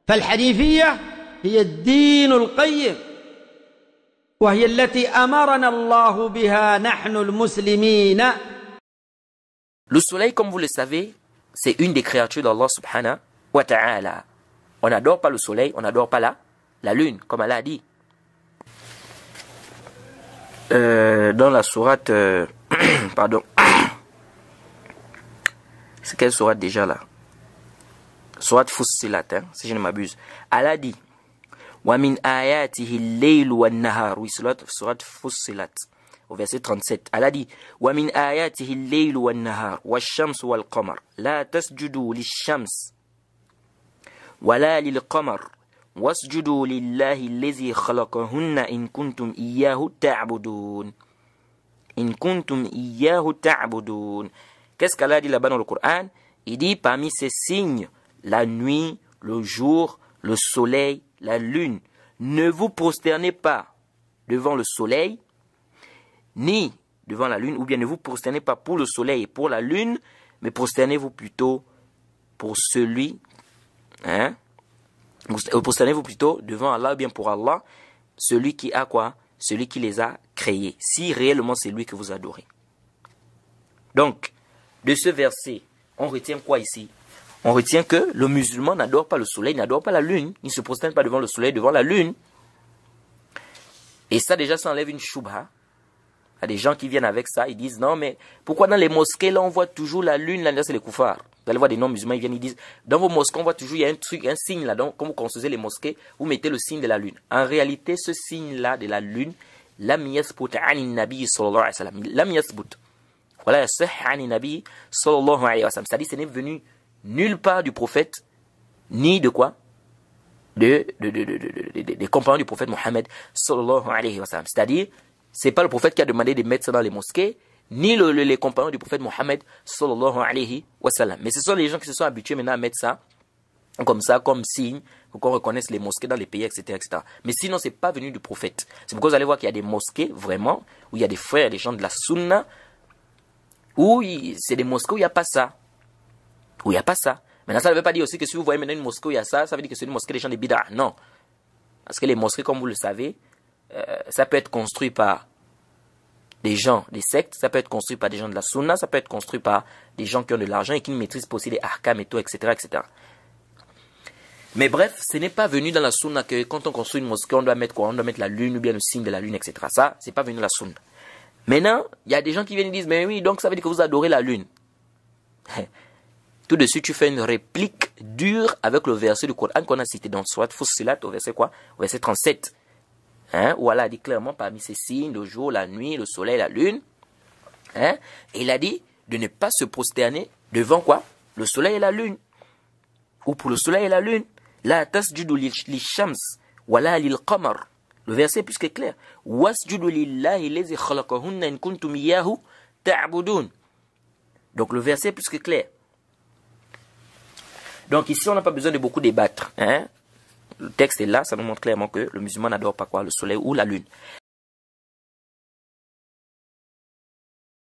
فالحنيفية هي الدين القيم، وهي التي أمرنا الله بها نحن المسلمين. Le soleil, comme vous le savez, c'est une des créatures d'Allah subhanahu wa ta'ala. On n'adore pas le soleil, on n'adore pas la lune, comme Allah a dit. Dans la sourate... pardon. C'est quelle sourate déjà là? Sourate Fussilat, hein, si je ne m'abuse. Allah dit wa min ayatihi al-layl wan-nahar. Oui, sourate Fussilat. Au verset 37. Allah dit wa min ayatihi al-layl wan-nahar wash-shams wal-qamar la tasjudu lish-shams wala lil-qamar wasjudu lillahi allazi khalaqahunna in kuntum iyyahu ta'budun. In kuntum iyyahu ta'budun. Qu'est-ce qu'Allah dit là-bas dans le Coran? Il dit parmi ces signes, la nuit, le jour, le soleil, la lune. Ne vous prosternez pas devant le soleil, ni devant la lune, ou bien ne vous prosternez pas pour le soleil et pour la lune, mais prosternez-vous plutôt pour celui, prosternez-vous plutôt devant Allah, ou bien pour Allah, celui qui a quoi? Celui qui les a créés, si réellement c'est lui que vous adorez. Donc, de ce verset, on retient quoi ici? On retient que le musulman n'adore pas le soleil, n'adore pas la lune. Il ne se prosterne pas devant le soleil, devant la lune. Et ça déjà, ça enlève une choubha. Il y a des gens qui viennent avec ça, ils disent non mais pourquoi dans les mosquées là on voit toujours la lune, là c'est les koufars. Vous allez voir des non-musulmans, ils viennent, ils disent dans vos mosquées on voit toujours, il y a un truc, un signe là, donc quand vous construisez les mosquées, vous mettez le signe de la lune. En réalité, ce signe là de la lune, lam yasbut ani nabi sallallahu alayhi wa sallam. Lam yasbut. Voilà, yasih ani nabi sallallahu alayhi wa sallam. C'est-à-dire ce n'est venu nulle part du prophète, ni de quoi? Des compagnons du prophète Mohammed sallallahu alayhi wa sallam. C'est-à-dire, c'est pas le prophète qui a demandé de mettre ça dans les mosquées, ni les compagnons du prophète Mohammed sallallahu alayhi wa sallam. Mais ce sont les gens qui se sont habitués maintenant à mettre ça comme ça, comme signe, pour qu'on reconnaisse les mosquées dans les pays, etc., etc. Mais sinon, c'est pas venu du prophète. C'est pourquoi vous allez voir qu'il y a des mosquées, vraiment, où il y a des frères, des gens de la sunna, où c'est des mosquées où il n'y a pas ça. Où il n'y a pas ça. Maintenant, ça ne veut pas dire aussi que si vous voyez maintenant une mosquée où il y a ça, ça veut dire que c'est une mosquée des gens de bid'a. Non. Parce que les mosquées, comme vous le savez, ça peut être construit par des gens, des sectes, ça peut être construit par des gens de la sunna, ça peut être construit par des gens qui ont de l'argent et qui ne maîtrisent pas aussi les ahkam et tout, etc., etc. Mais bref, ce n'est pas venu dans la sunna que quand on construit une mosquée, on doit mettre quoi? On doit mettre la lune ou bien le signe de la lune, etc. Ça, c'est pas venu dans la sunna. Maintenant, il y a des gens qui viennent et disent, mais oui, donc ça veut dire que vous adorez la lune. Tout de suite, tu fais une réplique dure avec le verset du Coran qu'on a cité dans Surat Fussilat, au verset quoi? Au verset 37. Où Allah a dit clairement parmi ces signes, le jour, la nuit, le soleil, la lune. Et il a dit de ne pas se prosterner devant quoi? Le soleil et la lune. Ou pour le soleil et la lune. La tasjudu lishams, wala lil qamar. Le verset est plus que clair. Wasjudu lillahi lazi khalaqahunna in kuntum iyyahu ta'budun. Donc le verset est plus que clair. Donc ici, on n'a pas besoin de beaucoup débattre. Le texte est là, ça nous montre clairement que le musulman n'adore pas quoi? Le soleil ou la lune.